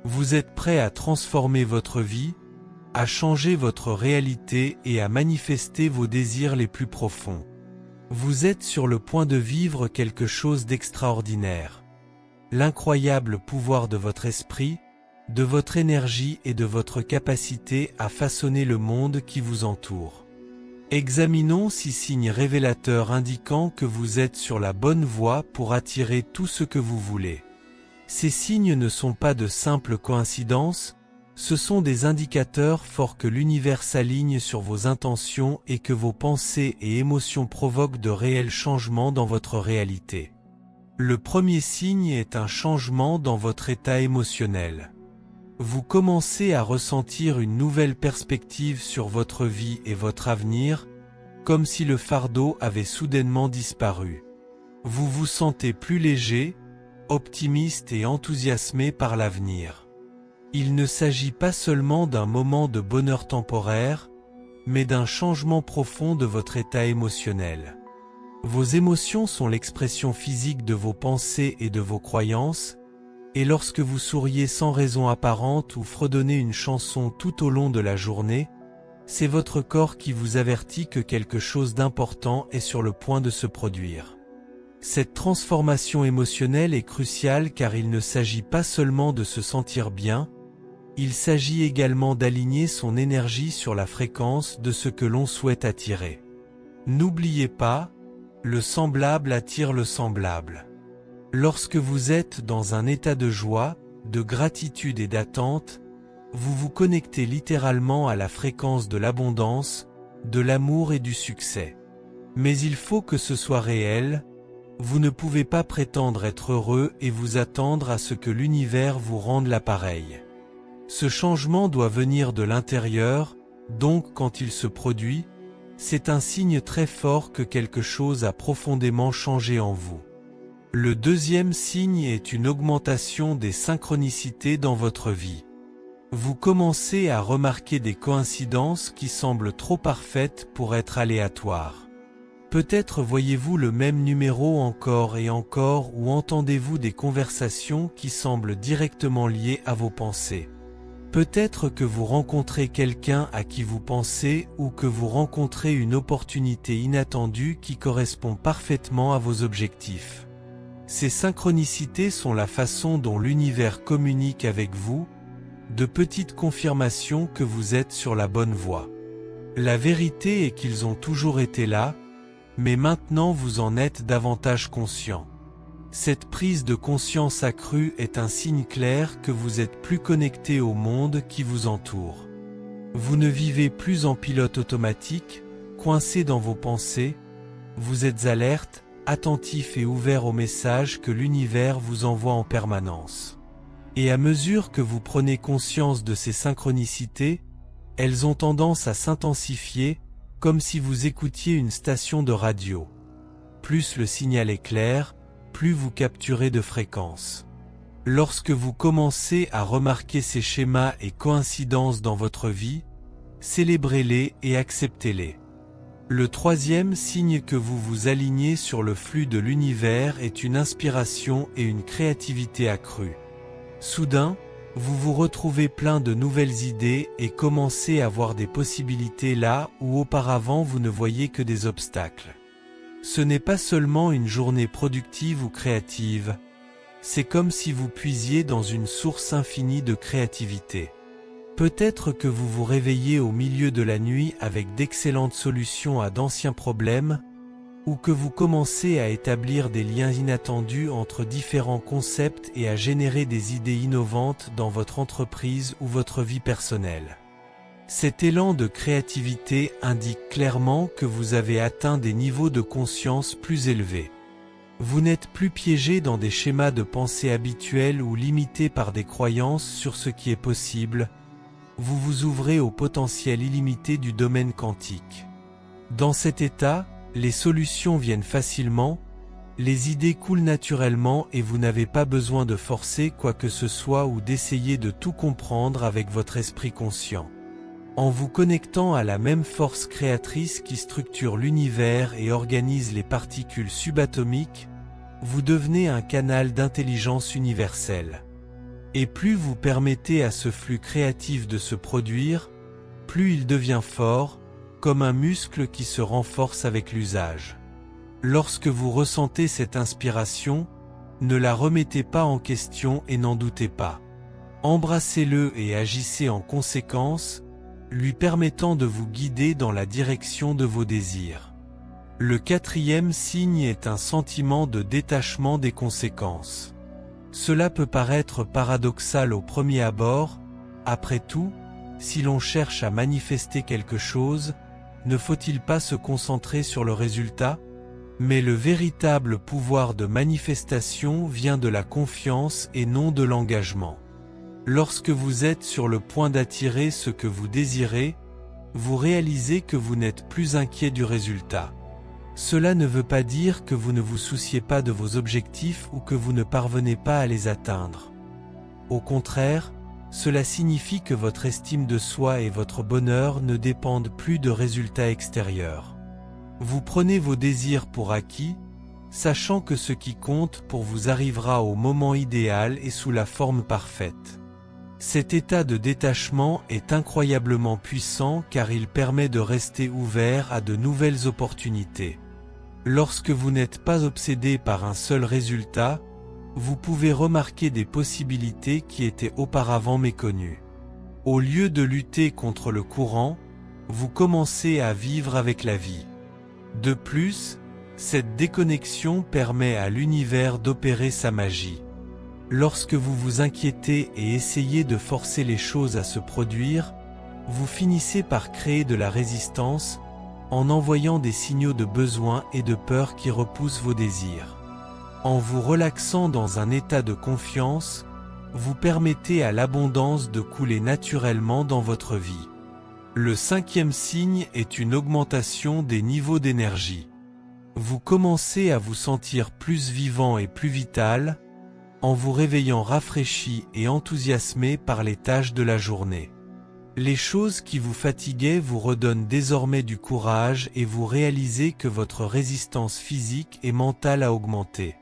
Vous êtes prêt à transformer votre vie, à changer votre réalité et à manifester vos désirs les plus profonds. Vous êtes sur le point de vivre quelque chose d'extraordinaire. L'incroyable pouvoir de votre esprit, de votre énergie et de votre capacité à façonner le monde qui vous entoure. Examinons 6 signes révélateurs indiquant que vous êtes sur la bonne voie pour attirer tout ce que vous voulez. Ces signes ne sont pas de simples coïncidences, ce sont des indicateurs forts que l'univers s'aligne sur vos intentions et que vos pensées et émotions provoquent de réels changements dans votre réalité. Le premier signe est un changement dans votre état émotionnel. Vous commencez à ressentir une nouvelle perspective sur votre vie et votre avenir, comme si le fardeau avait soudainement disparu. Vous vous sentez plus léger, optimiste et enthousiasmé par l'avenir. Il ne s'agit pas seulement d'un moment de bonheur temporaire, mais d'un changement profond de votre état émotionnel. Vos émotions sont l'expression physique de vos pensées et de vos croyances, et lorsque vous souriez sans raison apparente ou fredonnez une chanson tout au long de la journée, c'est votre corps qui vous avertit que quelque chose d'important est sur le point de se produire. Cette transformation émotionnelle est cruciale car il ne s'agit pas seulement de se sentir bien, il s'agit également d'aligner son énergie sur la fréquence de ce que l'on souhaite attirer. N'oubliez pas, le semblable attire le semblable. Lorsque vous êtes dans un état de joie, de gratitude et d'attente, vous vous connectez littéralement à la fréquence de l'abondance, de l'amour et du succès. Mais il faut que ce soit réel, vous ne pouvez pas prétendre être heureux et vous attendre à ce que l'univers vous rende l'appareil. Ce changement doit venir de l'intérieur, donc quand il se produit, c'est un signe très fort que quelque chose a profondément changé en vous. Le deuxième signe est une augmentation des synchronicités dans votre vie. Vous commencez à remarquer des coïncidences qui semblent trop parfaites pour être aléatoires. Peut-être voyez-vous le même numéro encore et encore ou entendez-vous des conversations qui semblent directement liées à vos pensées. Peut-être que vous rencontrez quelqu'un à qui vous pensez ou que vous rencontrez une opportunité inattendue qui correspond parfaitement à vos objectifs. Ces synchronicités sont la façon dont l'univers communique avec vous, de petites confirmations que vous êtes sur la bonne voie. La vérité est qu'ils ont toujours été là, mais maintenant vous en êtes davantage conscient. Cette prise de conscience accrue est un signe clair que vous êtes plus connecté au monde qui vous entoure. Vous ne vivez plus en pilote automatique, coincé dans vos pensées, vous êtes alerte, attentif et ouvert aux messages que l'univers vous envoie en permanence. Et à mesure que vous prenez conscience de ces synchronicités, elles ont tendance à s'intensifier, comme si vous écoutiez une station de radio. Plus le signal est clair, plus vous capturez de fréquences. Lorsque vous commencez à remarquer ces schémas et coïncidences dans votre vie, célébrez-les et acceptez-les. Le troisième signe que vous vous alignez sur le flux de l'univers est une inspiration et une créativité accrue. Soudain, vous vous retrouvez plein de nouvelles idées et commencez à voir des possibilités là où auparavant vous ne voyiez que des obstacles. Ce n'est pas seulement une journée productive ou créative, c'est comme si vous puisiez dans une source infinie de créativité. Peut-être que vous vous réveillez au milieu de la nuit avec d'excellentes solutions à d'anciens problèmes, ou que vous commencez à établir des liens inattendus entre différents concepts et à générer des idées innovantes dans votre entreprise ou votre vie personnelle. Cet élan de créativité indique clairement que vous avez atteint des niveaux de conscience plus élevés. Vous n'êtes plus piégé dans des schémas de pensée habituels ou limités par des croyances sur ce qui est possible. Vous vous ouvrez au potentiel illimité du domaine quantique. Dans cet état, les solutions viennent facilement, les idées coulent naturellement et vous n'avez pas besoin de forcer quoi que ce soit ou d'essayer de tout comprendre avec votre esprit conscient. En vous connectant à la même force créatrice qui structure l'univers et organise les particules subatomiques, vous devenez un canal d'intelligence universelle. Et plus vous permettez à ce flux créatif de se produire, plus il devient fort, comme un muscle qui se renforce avec l'usage. Lorsque vous ressentez cette inspiration, ne la remettez pas en question et n'en doutez pas. Embrassez-le et agissez en conséquence, lui permettant de vous guider dans la direction de vos désirs. Le quatrième signe est un sentiment de détachement des conséquences. Cela peut paraître paradoxal au premier abord, après tout, si l'on cherche à manifester quelque chose, ne faut-il pas se concentrer sur le résultat? Mais le véritable pouvoir de manifestation vient de la confiance et non de l'engagement. Lorsque vous êtes sur le point d'attirer ce que vous désirez, vous réalisez que vous n'êtes plus inquiet du résultat. Cela ne veut pas dire que vous ne vous souciez pas de vos objectifs ou que vous ne parvenez pas à les atteindre. Au contraire, cela signifie que votre estime de soi et votre bonheur ne dépendent plus de résultats extérieurs. Vous prenez vos désirs pour acquis, sachant que ce qui compte pour vous arrivera au moment idéal et sous la forme parfaite. Cet état de détachement est incroyablement puissant car il permet de rester ouvert à de nouvelles opportunités. Lorsque vous n'êtes pas obsédé par un seul résultat, vous pouvez remarquer des possibilités qui étaient auparavant méconnues. Au lieu de lutter contre le courant, vous commencez à vivre avec la vie. De plus, cette déconnexion permet à l'univers d'opérer sa magie. Lorsque vous vous inquiétez et essayez de forcer les choses à se produire, vous finissez par créer de la résistance, en envoyant des signaux de besoin et de peur qui repoussent vos désirs. En vous relaxant dans un état de confiance, vous permettez à l'abondance de couler naturellement dans votre vie. Le cinquième signe est une augmentation des niveaux d'énergie. Vous commencez à vous sentir plus vivant et plus vital, en vous réveillant rafraîchi et enthousiasmé par les tâches de la journée. Les choses qui vous fatiguaient vous redonnent désormais du courage et vous réalisez que votre résistance physique et mentale a augmenté.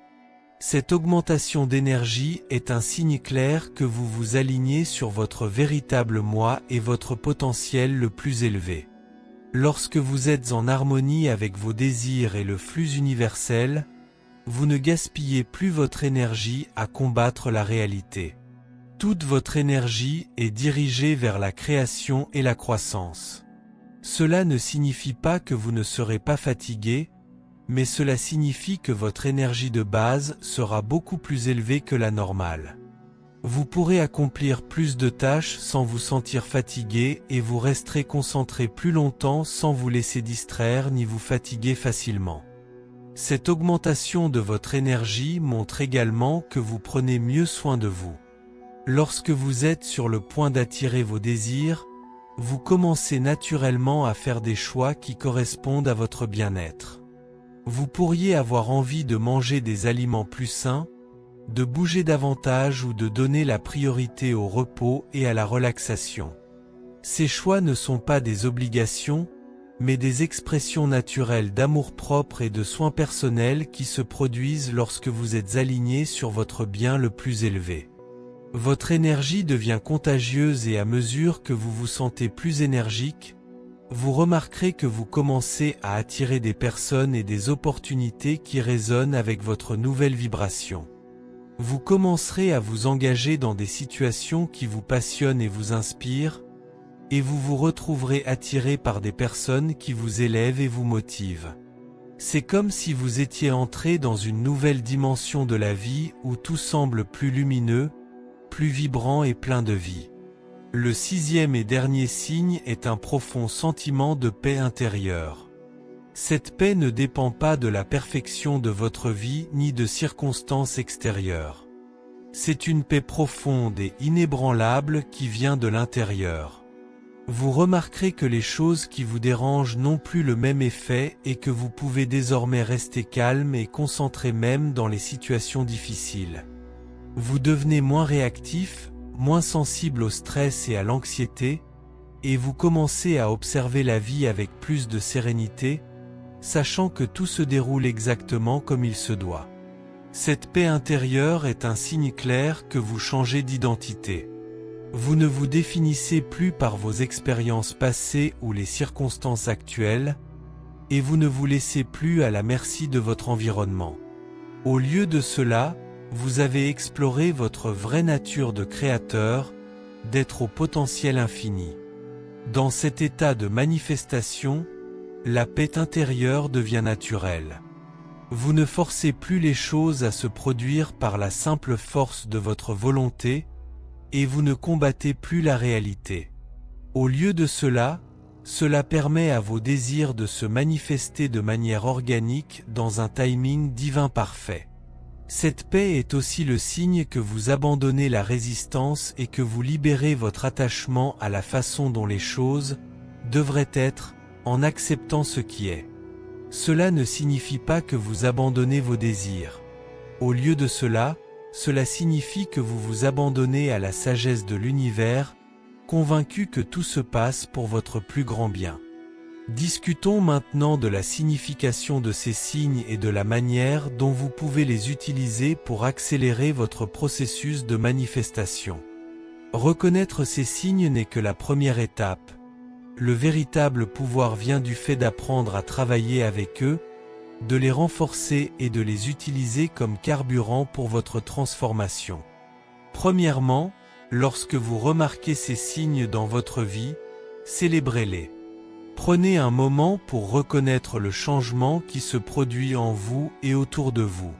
Cette augmentation d'énergie est un signe clair que vous vous alignez sur votre véritable moi et votre potentiel le plus élevé. Lorsque vous êtes en harmonie avec vos désirs et le flux universel, vous ne gaspillez plus votre énergie à combattre la réalité. Toute votre énergie est dirigée vers la création et la croissance. Cela ne signifie pas que vous ne serez pas fatigué, mais cela signifie que votre énergie de base sera beaucoup plus élevée que la normale. Vous pourrez accomplir plus de tâches sans vous sentir fatigué et vous resterez concentré plus longtemps sans vous laisser distraire ni vous fatiguer facilement. Cette augmentation de votre énergie montre également que vous prenez mieux soin de vous. Lorsque vous êtes sur le point d'attirer vos désirs, vous commencez naturellement à faire des choix qui correspondent à votre bien-être. Vous pourriez avoir envie de manger des aliments plus sains, de bouger davantage ou de donner la priorité au repos et à la relaxation. Ces choix ne sont pas des obligations, mais des expressions naturelles d'amour-propre et de soins personnels qui se produisent lorsque vous êtes aligné sur votre bien le plus élevé. Votre énergie devient contagieuse et à mesure que vous vous sentez plus énergique, vous remarquerez que vous commencez à attirer des personnes et des opportunités qui résonnent avec votre nouvelle vibration. Vous commencerez à vous engager dans des situations qui vous passionnent et vous inspirent, et vous vous retrouverez attiré par des personnes qui vous élèvent et vous motivent. C'est comme si vous étiez entré dans une nouvelle dimension de la vie où tout semble plus lumineux, plus vibrant et plein de vie. Le sixième et dernier signe est un profond sentiment de paix intérieure. Cette paix ne dépend pas de la perfection de votre vie ni de circonstances extérieures. C'est une paix profonde et inébranlable qui vient de l'intérieur. Vous remarquerez que les choses qui vous dérangent n'ont plus le même effet et que vous pouvez désormais rester calme et concentré même dans les situations difficiles. Vous devenez moins réactif, moins sensible au stress et à l'anxiété, et vous commencez à observer la vie avec plus de sérénité, sachant que tout se déroule exactement comme il se doit. Cette paix intérieure est un signe clair que vous changez d'identité. Vous ne vous définissez plus par vos expériences passées ou les circonstances actuelles, et vous ne vous laissez plus à la merci de votre environnement. Au lieu de cela, vous avez exploré votre vraie nature de créateur, d'être au potentiel infini. Dans cet état de manifestation, la paix intérieure devient naturelle. Vous ne forcez plus les choses à se produire par la simple force de votre volonté, et vous ne combattez plus la réalité. Au lieu de cela, cela permet à vos désirs de se manifester de manière organique dans un timing divin parfait. Cette paix est aussi le signe que vous abandonnez la résistance et que vous libérez votre attachement à la façon dont les choses devraient être, en acceptant ce qui est. Cela ne signifie pas que vous abandonnez vos désirs. Au lieu de cela, cela signifie que vous vous abandonnez à la sagesse de l'univers, convaincu que tout se passe pour votre plus grand bien. Discutons maintenant de la signification de ces signes et de la manière dont vous pouvez les utiliser pour accélérer votre processus de manifestation. Reconnaître ces signes n'est que la première étape. Le véritable pouvoir vient du fait d'apprendre à travailler avec eux, de les renforcer et de les utiliser comme carburant pour votre transformation. Premièrement, lorsque vous remarquez ces signes dans votre vie, célébrez-les. Prenez un moment pour reconnaître le changement qui se produit en vous et autour de vous.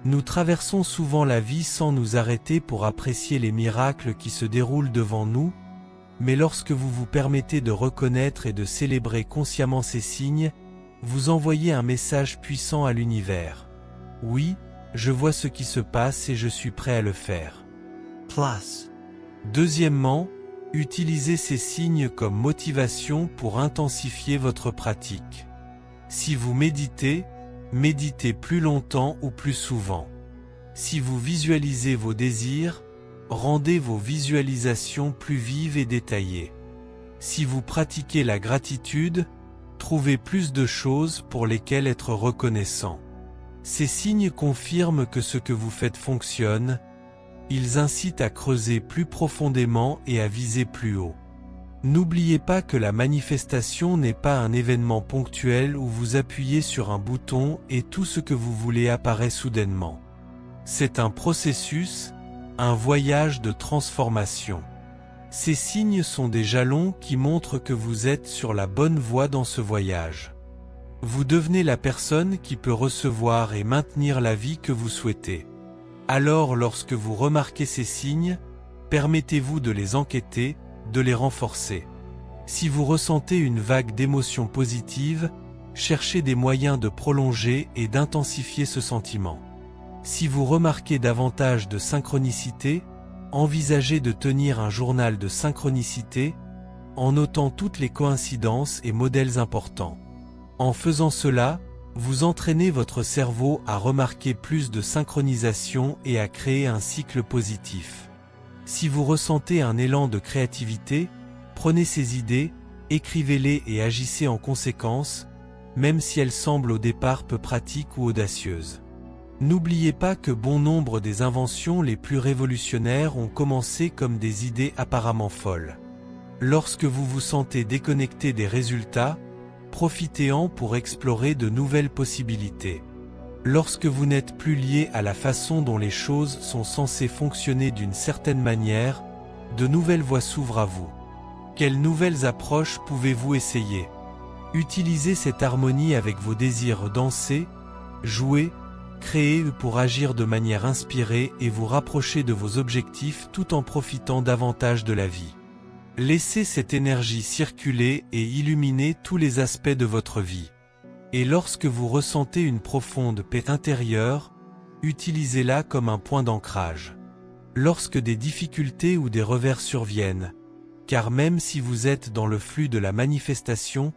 Nous traversons souvent la vie sans nous arrêter pour apprécier les miracles qui se déroulent devant nous, mais lorsque vous vous permettez de reconnaître et de célébrer consciemment ces signes, vous envoyez un message puissant à l'univers. Oui, je vois ce qui se passe et je suis prêt à le faire. Deuxièmement, utilisez ces signes comme motivation pour intensifier votre pratique. Si vous méditez, méditez plus longtemps ou plus souvent. Si vous visualisez vos désirs, rendez vos visualisations plus vives et détaillées. Si vous pratiquez la gratitude, trouvez plus de choses pour lesquelles être reconnaissant. Ces signes confirment que ce que vous faites fonctionne. Ils incitent à creuser plus profondément et à viser plus haut. N'oubliez pas que la manifestation n'est pas un événement ponctuel où vous appuyez sur un bouton et tout ce que vous voulez apparaît soudainement. C'est un processus, un voyage de transformation. Ces signes sont des jalons qui montrent que vous êtes sur la bonne voie dans ce voyage. Vous devenez la personne qui peut recevoir et maintenir la vie que vous souhaitez. Alors lorsque vous remarquez ces signes, permettez-vous de les enquêter, de les renforcer. Si vous ressentez une vague d'émotions positives, cherchez des moyens de prolonger et d'intensifier ce sentiment. Si vous remarquez davantage de synchronicité, envisagez de tenir un journal de synchronicité, en notant toutes les coïncidences et modèles importants. En faisant cela, vous entraînez votre cerveau à remarquer plus de synchronisation et à créer un cycle positif. Si vous ressentez un élan de créativité, prenez ces idées, écrivez-les et agissez en conséquence, même si elles semblent au départ peu pratiques ou audacieuses. N'oubliez pas que bon nombre des inventions les plus révolutionnaires ont commencé comme des idées apparemment folles. Lorsque vous vous sentez déconnecté des résultats, profitez-en pour explorer de nouvelles possibilités. Lorsque vous n'êtes plus lié à la façon dont les choses sont censées fonctionner d'une certaine manière, de nouvelles voies s'ouvrent à vous. Quelles nouvelles approches pouvez-vous essayer? Utilisez cette harmonie avec vos désirs, danser, jouer, créer pour agir de manière inspirée et vous rapprocher de vos objectifs tout en profitant davantage de la vie. Laissez cette énergie circuler et illuminer tous les aspects de votre vie. Et lorsque vous ressentez une profonde paix intérieure, utilisez-la comme un point d'ancrage. Lorsque des difficultés ou des revers surviennent, car même si vous êtes dans le flux de la manifestation,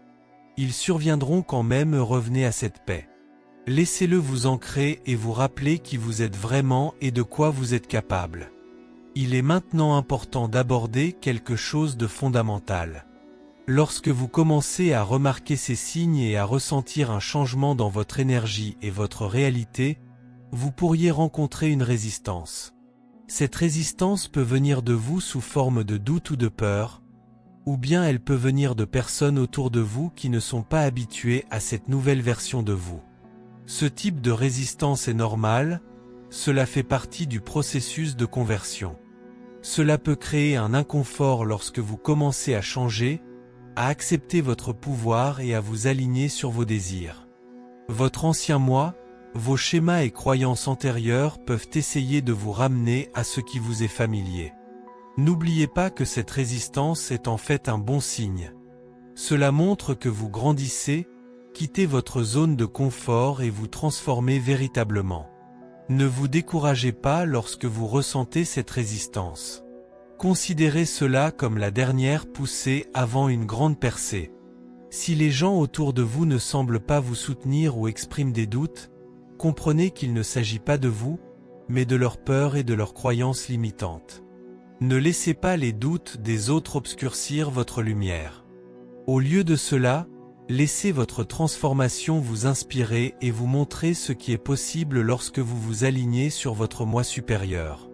ils surviendront quand même, revenez à cette paix. Laissez-le vous ancrer et vous rappeler qui vous êtes vraiment et de quoi vous êtes capable. Il est maintenant important d'aborder quelque chose de fondamental. Lorsque vous commencez à remarquer ces signes et à ressentir un changement dans votre énergie et votre réalité, vous pourriez rencontrer une résistance. Cette résistance peut venir de vous sous forme de doute ou de peur, ou bien elle peut venir de personnes autour de vous qui ne sont pas habituées à cette nouvelle version de vous. Ce type de résistance est normal, cela fait partie du processus de conversion. Cela peut créer un inconfort lorsque vous commencez à changer, à accepter votre pouvoir et à vous aligner sur vos désirs. Votre ancien moi, vos schémas et croyances antérieures peuvent essayer de vous ramener à ce qui vous est familier. N'oubliez pas que cette résistance est en fait un bon signe. Cela montre que vous grandissez, quittez votre zone de confort et vous transformez véritablement. Ne vous découragez pas lorsque vous ressentez cette résistance. Considérez cela comme la dernière poussée avant une grande percée. Si les gens autour de vous ne semblent pas vous soutenir ou expriment des doutes, comprenez qu'il ne s'agit pas de vous, mais de leur peur et de leurs croyances limitantes. Ne laissez pas les doutes des autres obscurcir votre lumière. Au lieu de cela, laissez votre transformation vous inspirer et vous montrer ce qui est possible lorsque vous vous alignez sur votre moi supérieur.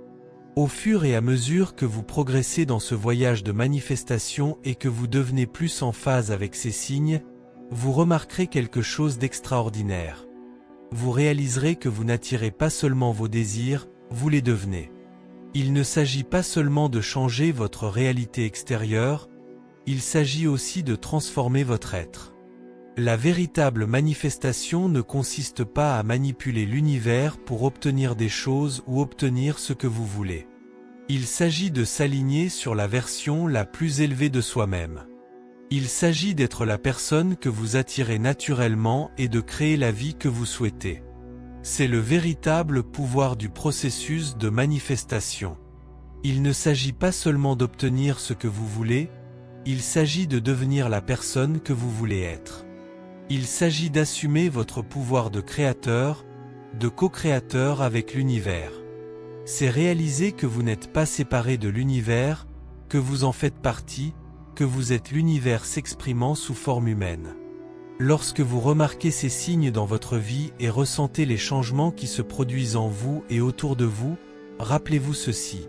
Au fur et à mesure que vous progressez dans ce voyage de manifestation et que vous devenez plus en phase avec ces signes, vous remarquerez quelque chose d'extraordinaire. Vous réaliserez que vous n'attirez pas seulement vos désirs, vous les devenez. Il ne s'agit pas seulement de changer votre réalité extérieure, il s'agit aussi de transformer votre être. La véritable manifestation ne consiste pas à manipuler l'univers pour obtenir des choses ou obtenir ce que vous voulez. Il s'agit de s'aligner sur la version la plus élevée de soi-même. Il s'agit d'être la personne que vous attirez naturellement et de créer la vie que vous souhaitez. C'est le véritable pouvoir du processus de manifestation. Il ne s'agit pas seulement d'obtenir ce que vous voulez, il s'agit de devenir la personne que vous voulez être. Il s'agit d'assumer votre pouvoir de créateur, de co-créateur avec l'univers. C'est réaliser que vous n'êtes pas séparé de l'univers, que vous en faites partie, que vous êtes l'univers s'exprimant sous forme humaine. Lorsque vous remarquez ces signes dans votre vie et ressentez les changements qui se produisent en vous et autour de vous, rappelez-vous ceci.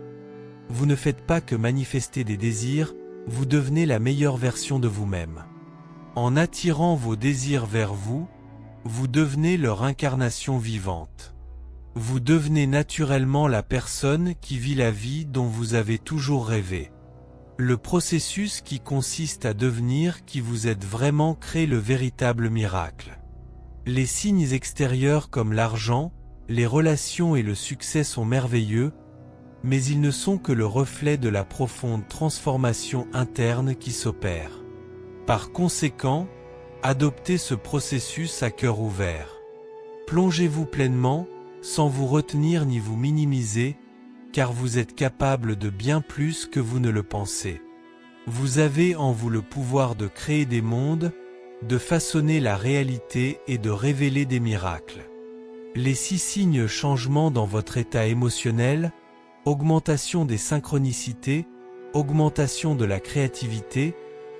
Vous ne faites pas que manifester des désirs, vous devenez la meilleure version de vous-même. En attirant vos désirs vers vous, vous devenez leur incarnation vivante. Vous devenez naturellement la personne qui vit la vie dont vous avez toujours rêvé. Le processus qui consiste à devenir qui vous êtes vraiment crée le véritable miracle. Les signes extérieurs comme l'argent, les relations et le succès sont merveilleux, mais ils ne sont que le reflet de la profonde transformation interne qui s'opère. Par conséquent, adoptez ce processus à cœur ouvert. Plongez-vous pleinement, sans vous retenir ni vous minimiser, car vous êtes capable de bien plus que vous ne le pensez. Vous avez en vous le pouvoir de créer des mondes, de façonner la réalité et de révéler des miracles. Les 6 signes changements dans votre état émotionnel, augmentation des synchronicités, augmentation de la créativité,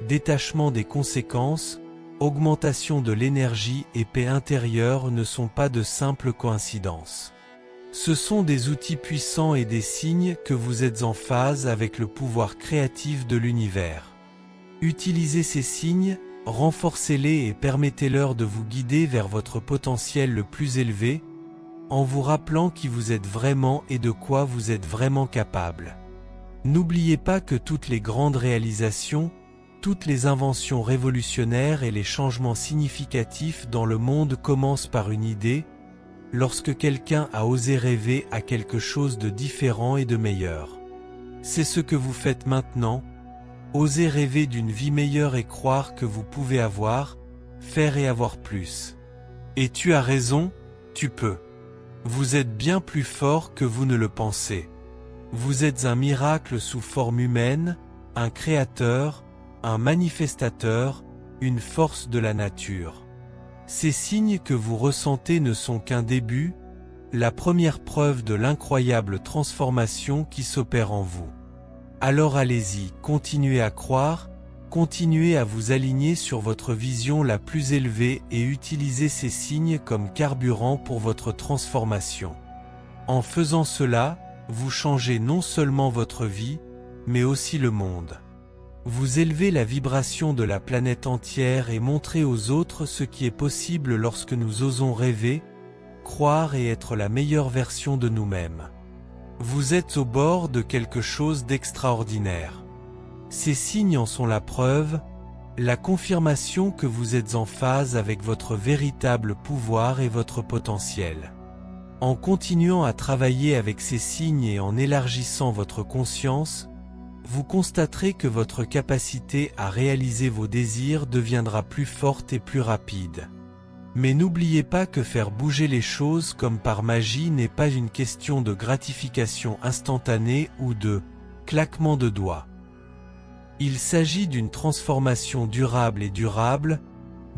détachement des conséquences, augmentation de l'énergie et paix intérieure ne sont pas de simples coïncidences. Ce sont des outils puissants et des signes que vous êtes en phase avec le pouvoir créatif de l'univers. Utilisez ces signes, renforcez-les et permettez-leur de vous guider vers votre potentiel le plus élevé, en vous rappelant qui vous êtes vraiment et de quoi vous êtes vraiment capable. N'oubliez pas que toutes les grandes réalisations, toutes les inventions révolutionnaires et les changements significatifs dans le monde commencent par une idée, lorsque quelqu'un a osé rêver à quelque chose de différent et de meilleur. C'est ce que vous faites maintenant, osez rêver d'une vie meilleure et croire que vous pouvez avoir, faire et avoir plus. Et tu as raison, tu peux. Vous êtes bien plus fort que vous ne le pensez. Vous êtes un miracle sous forme humaine, un créateur, un manifestateur, une force de la nature. Ces signes que vous ressentez ne sont qu'un début, la première preuve de l'incroyable transformation qui s'opère en vous. Alors allez-y, continuez à croire, continuez à vous aligner sur votre vision la plus élevée et utilisez ces signes comme carburant pour votre transformation. En faisant cela, vous changez non seulement votre vie, mais aussi le monde. Vous élevez la vibration de la planète entière et montrez aux autres ce qui est possible lorsque nous osons rêver, croire et être la meilleure version de nous-mêmes. Vous êtes au bord de quelque chose d'extraordinaire. Ces signes en sont la preuve, la confirmation que vous êtes en phase avec votre véritable pouvoir et votre potentiel. En continuant à travailler avec ces signes et en élargissant votre conscience, vous constaterez que votre capacité à réaliser vos désirs deviendra plus forte et plus rapide. Mais n'oubliez pas que faire bouger les choses comme par magie n'est pas une question de gratification instantanée ou de claquement de doigts. Il s'agit d'une transformation durable et durable,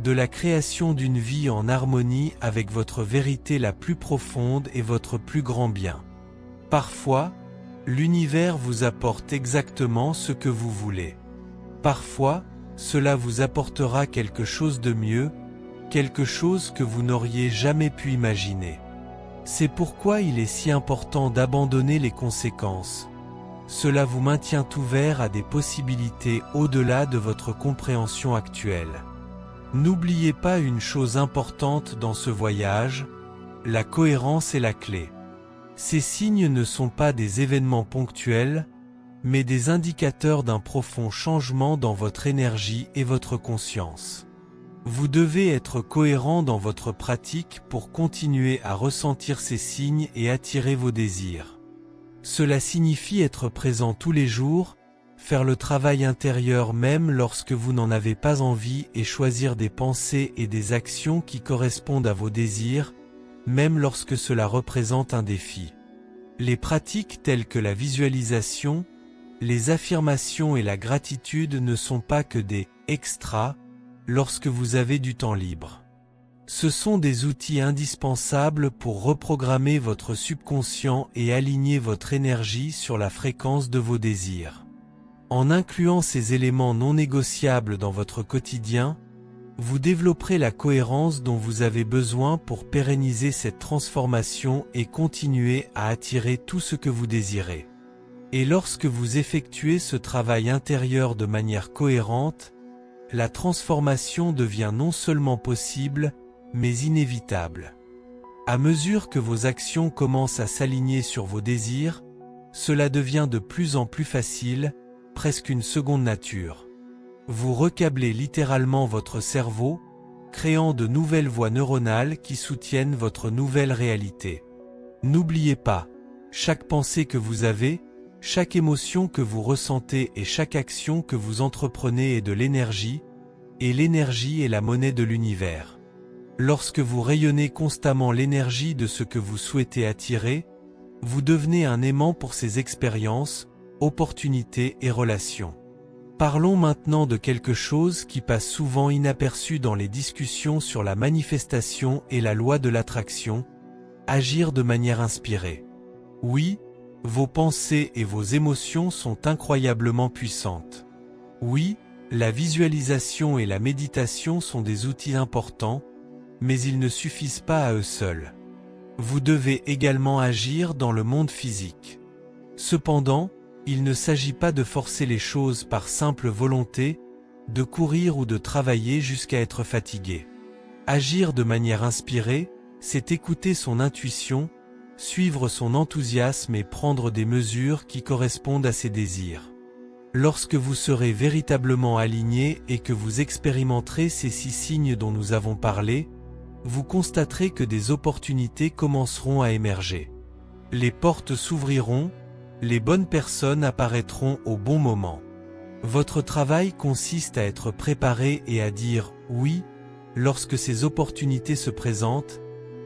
de la création d'une vie en harmonie avec votre vérité la plus profonde et votre plus grand bien. Parfois, l'univers vous apporte exactement ce que vous voulez. Parfois, cela vous apportera quelque chose de mieux, quelque chose que vous n'auriez jamais pu imaginer. C'est pourquoi il est si important d'abandonner les conséquences. Cela vous maintient ouvert à des possibilités au-delà de votre compréhension actuelle. N'oubliez pas une chose importante dans ce voyage, la cohérence est la clé. Ces signes ne sont pas des événements ponctuels, mais des indicateurs d'un profond changement dans votre énergie et votre conscience. Vous devez être cohérent dans votre pratique pour continuer à ressentir ces signes et attirer vos désirs. Cela signifie être présent tous les jours, faire le travail intérieur même lorsque vous n'en avez pas envie et choisir des pensées et des actions qui correspondent à vos désirs, même lorsque cela représente un défi. Les pratiques telles que la visualisation, les affirmations et la gratitude ne sont pas que des extras lorsque vous avez du temps libre. Ce sont des outils indispensables pour reprogrammer votre subconscient et aligner votre énergie sur la fréquence de vos désirs. En incluant ces éléments non négociables dans votre quotidien, vous développerez la cohérence dont vous avez besoin pour pérenniser cette transformation et continuer à attirer tout ce que vous désirez. Et lorsque vous effectuez ce travail intérieur de manière cohérente, la transformation devient non seulement possible, mais inévitable. À mesure que vos actions commencent à s'aligner sur vos désirs, cela devient de plus en plus facile, presque une seconde nature. Vous recablez littéralement votre cerveau, créant de nouvelles voies neuronales qui soutiennent votre nouvelle réalité. N'oubliez pas, chaque pensée que vous avez, chaque émotion que vous ressentez et chaque action que vous entreprenez est de l'énergie, et l'énergie est la monnaie de l'univers. Lorsque vous rayonnez constamment l'énergie de ce que vous souhaitez attirer, vous devenez un aimant pour ces expériences, opportunités et relations. Parlons maintenant de quelque chose qui passe souvent inaperçu dans les discussions sur la manifestation et la loi de l'attraction, agir de manière inspirée. Oui, vos pensées et vos émotions sont incroyablement puissantes. Oui, la visualisation et la méditation sont des outils importants, mais ils ne suffisent pas à eux seuls. Vous devez également agir dans le monde physique. Cependant, il ne s'agit pas de forcer les choses par simple volonté, de courir ou de travailler jusqu'à être fatigué. Agir de manière inspirée, c'est écouter son intuition, suivre son enthousiasme et prendre des mesures qui correspondent à ses désirs. Lorsque vous serez véritablement aligné et que vous expérimenterez ces 6 signes dont nous avons parlé, vous constaterez que des opportunités commenceront à émerger. Les portes s'ouvriront, les bonnes personnes apparaîtront au bon moment. Votre travail consiste à être préparé et à dire « oui » lorsque ces opportunités se présentent,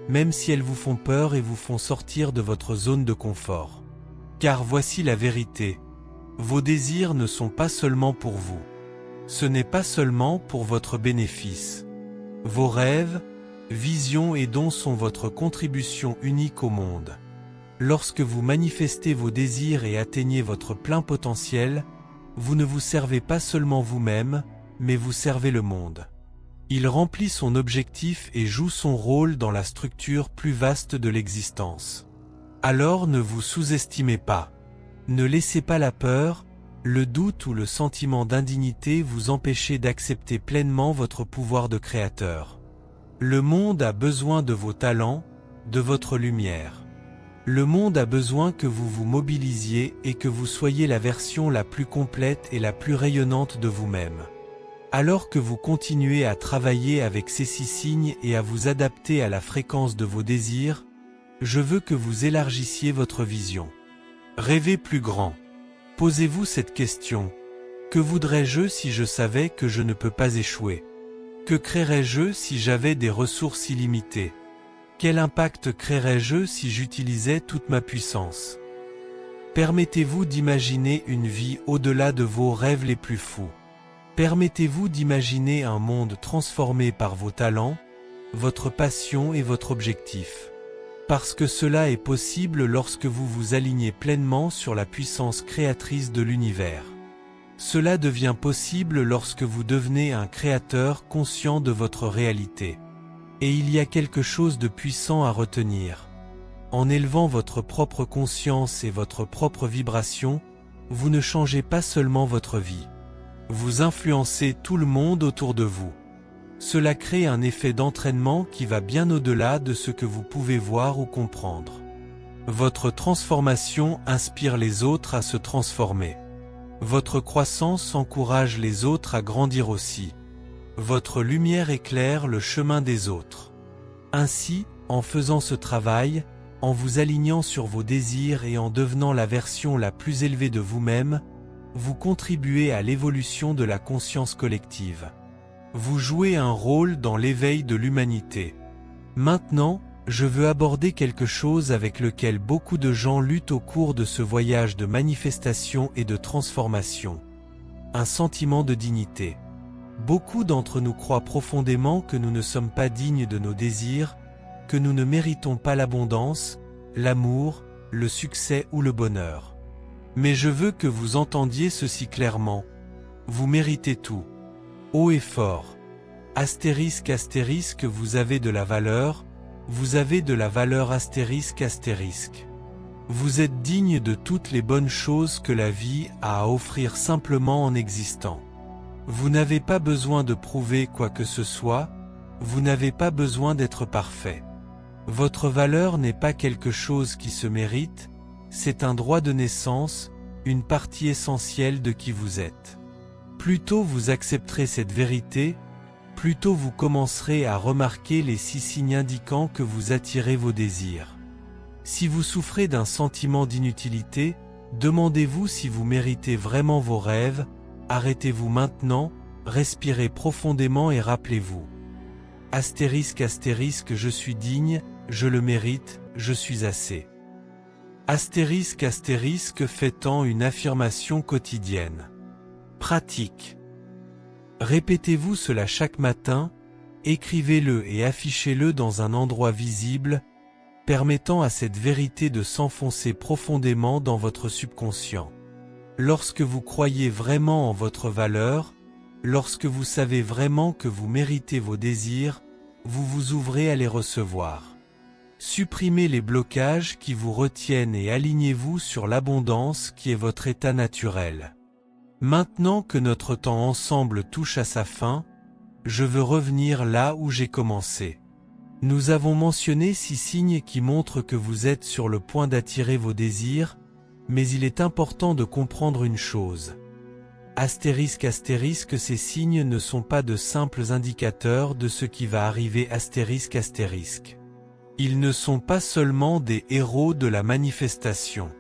même si elles vous font peur et vous font sortir de votre zone de confort. Car voici la vérité. Vos désirs ne sont pas seulement pour vous. Ce n'est pas seulement pour votre bénéfice. Vos rêves, visions et dons sont votre contribution unique au monde. Lorsque vous manifestez vos désirs et atteignez votre plein potentiel, vous ne vous servez pas seulement vous-même, mais vous servez le monde. Il remplit son objectif et joue son rôle dans la structure plus vaste de l'existence. Alors ne vous sous-estimez pas. Ne laissez pas la peur, le doute ou le sentiment d'indignité vous empêcher d'accepter pleinement votre pouvoir de créateur. Le monde a besoin de vos talents, de votre lumière. Le monde a besoin que vous vous mobilisiez et que vous soyez la version la plus complète et la plus rayonnante de vous-même. Alors que vous continuez à travailler avec ces 6 signes et à vous adapter à la fréquence de vos désirs, je veux que vous élargissiez votre vision. Rêvez plus grand. Posez-vous cette question. Que voudrais-je si je savais que je ne peux pas échouer? Que créerais-je si j'avais des ressources illimitées? Quel impact créerais-je si j'utilisais toute ma puissance? Permettez-vous d'imaginer une vie au-delà de vos rêves les plus fous. Permettez-vous d'imaginer un monde transformé par vos talents, votre passion et votre objectif. Parce que cela est possible lorsque vous vous alignez pleinement sur la puissance créatrice de l'univers. Cela devient possible lorsque vous devenez un créateur conscient de votre réalité. Et il y a quelque chose de puissant à retenir. En élevant votre propre conscience et votre propre vibration, vous ne changez pas seulement votre vie. Vous influencez tout le monde autour de vous. Cela crée un effet d'entraînement qui va bien au-delà de ce que vous pouvez voir ou comprendre. Votre transformation inspire les autres à se transformer. Votre croissance encourage les autres à grandir aussi. Votre lumière éclaire le chemin des autres. Ainsi, en faisant ce travail, en vous alignant sur vos désirs et en devenant la version la plus élevée de vous-même, vous contribuez à l'évolution de la conscience collective. Vous jouez un rôle dans l'éveil de l'humanité. Maintenant, je veux aborder quelque chose avec lequel beaucoup de gens luttent au cours de ce voyage de manifestation et de transformation. Un sentiment de dignité. Beaucoup d'entre nous croient profondément que nous ne sommes pas dignes de nos désirs, que nous ne méritons pas l'abondance, l'amour, le succès ou le bonheur. Mais je veux que vous entendiez ceci clairement. Vous méritez tout. Haut et fort. Astérisque astérisque, vous avez de la valeur, vous avez de la valeur astérisque astérisque. Vous êtes digne de toutes les bonnes choses que la vie a à offrir simplement en existant. Vous n'avez pas besoin de prouver quoi que ce soit, vous n'avez pas besoin d'être parfait. Votre valeur n'est pas quelque chose qui se mérite, c'est un droit de naissance, une partie essentielle de qui vous êtes. Plus tôt vous accepterez cette vérité, plus tôt vous commencerez à remarquer les 6 signes indiquant que vous attirez vos désirs. Si vous souffrez d'un sentiment d'inutilité, demandez-vous si vous méritez vraiment vos rêves, arrêtez-vous maintenant, respirez profondément et rappelez-vous. Astérisque astérisque, je suis digne, je le mérite, je suis assez. Astérisque astérisque, faites-en une affirmation quotidienne. Pratique. Répétez-vous cela chaque matin, écrivez-le et affichez-le dans un endroit visible, permettant à cette vérité de s'enfoncer profondément dans votre subconscient. Lorsque vous croyez vraiment en votre valeur, lorsque vous savez vraiment que vous méritez vos désirs, vous vous ouvrez à les recevoir. Supprimez les blocages qui vous retiennent et alignez-vous sur l'abondance qui est votre état naturel. Maintenant que notre temps ensemble touche à sa fin, je veux revenir là où j'ai commencé. Nous avons mentionné 6 signes qui montrent que vous êtes sur le point d'attirer vos désirs, mais il est important de comprendre une chose. Astérisque astérisque, ces signes ne sont pas de simples indicateurs de ce qui va arriver astérisque astérisque. Ils ne sont pas seulement des héros de la manifestation.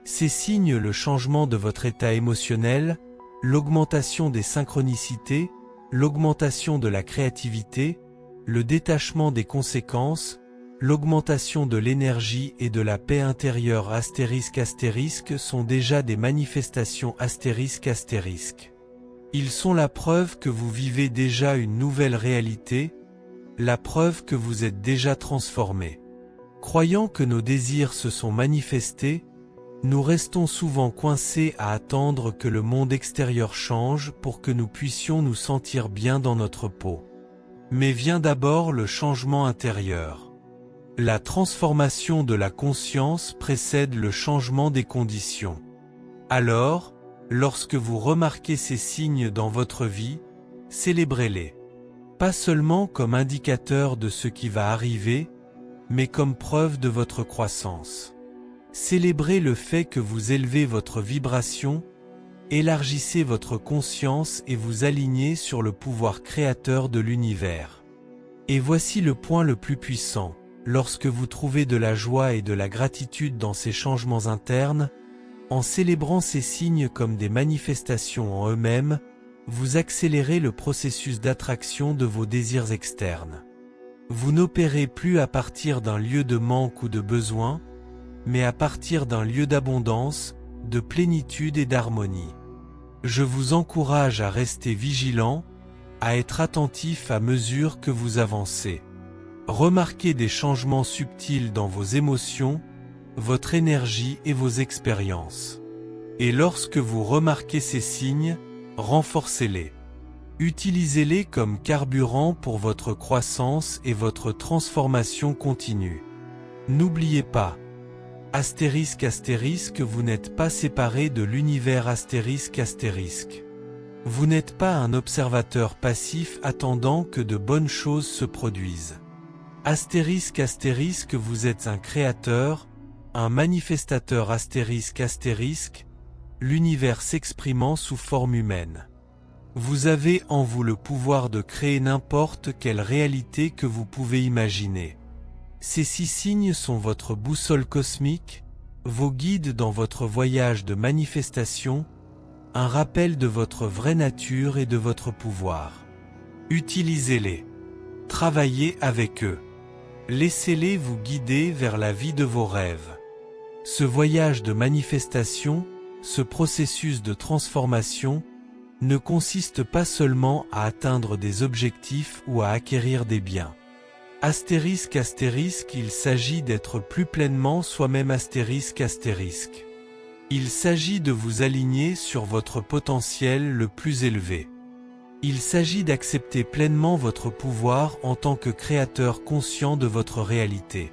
Ces signes, le changement de votre état émotionnel, l'augmentation des synchronicités, l'augmentation de la créativité, le détachement des conséquences, l'augmentation de l'énergie et de la paix intérieure astérisque astérisque sont déjà des manifestations astérisque astérisque. Ils sont la preuve que vous vivez déjà une nouvelle réalité, la preuve que vous êtes déjà transformé. Croyant que nos désirs se sont manifestés, nous restons souvent coincés à attendre que le monde extérieur change pour que nous puissions nous sentir bien dans notre peau. Mais vient d'abord le changement intérieur. La transformation de la conscience précède le changement des conditions. Alors, lorsque vous remarquez ces signes dans votre vie, célébrez-les. Pas seulement comme indicateur de ce qui va arriver, mais comme preuve de votre croissance. Célébrez le fait que vous élevez votre vibration, élargissez votre conscience et vous alignez sur le pouvoir créateur de l'univers. Et voici le point le plus puissant. Lorsque vous trouvez de la joie et de la gratitude dans ces changements internes, en célébrant ces signes comme des manifestations en eux-mêmes, vous accélérez le processus d'attraction de vos désirs externes. Vous n'opérez plus à partir d'un lieu de manque ou de besoin, mais à partir d'un lieu d'abondance, de plénitude et d'harmonie. Je vous encourage à rester vigilant, à être attentif à mesure que vous avancez. Remarquez des changements subtils dans vos émotions, votre énergie et vos expériences. Et lorsque vous remarquez ces signes, renforcez-les. Utilisez-les comme carburant pour votre croissance et votre transformation continue. N'oubliez pas, astérisque astérisque, vous n'êtes pas séparé de l'univers astérisque astérisque. Vous n'êtes pas un observateur passif attendant que de bonnes choses se produisent. Astérisque astérisque, vous êtes un créateur, un manifestateur astérisque astérisque, l'univers s'exprimant sous forme humaine. Vous avez en vous le pouvoir de créer n'importe quelle réalité que vous pouvez imaginer. Ces 6 signes sont votre boussole cosmique, vos guides dans votre voyage de manifestation, un rappel de votre vraie nature et de votre pouvoir. Utilisez-les. Travaillez avec eux. Laissez-les vous guider vers la vie de vos rêves. Ce voyage de manifestation, ce processus de transformation, ne consiste pas seulement à atteindre des objectifs ou à acquérir des biens. Astérisque astérisque, il s'agit d'être plus pleinement soi-même astérisque astérisque. Il s'agit de vous aligner sur votre potentiel le plus élevé. Il s'agit d'accepter pleinement votre pouvoir en tant que créateur conscient de votre réalité.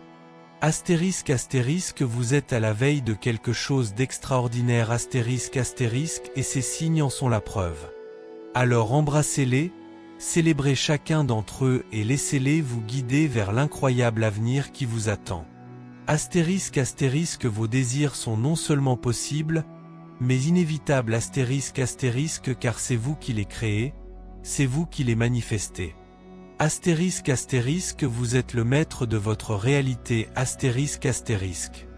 Astérisque astérisque, vous êtes à la veille de quelque chose d'extraordinaire astérisque astérisque et ces signes en sont la preuve. Alors embrassez-les, célébrez chacun d'entre eux et laissez-les vous guider vers l'incroyable avenir qui vous attend. Astérisque astérisque, vos désirs sont non seulement possibles, mais inévitables astérisque astérisque, car c'est vous qui les créez, c'est vous qui les manifestez. Astérisque astérisque, vous êtes le maître de votre réalité astérisque astérisque.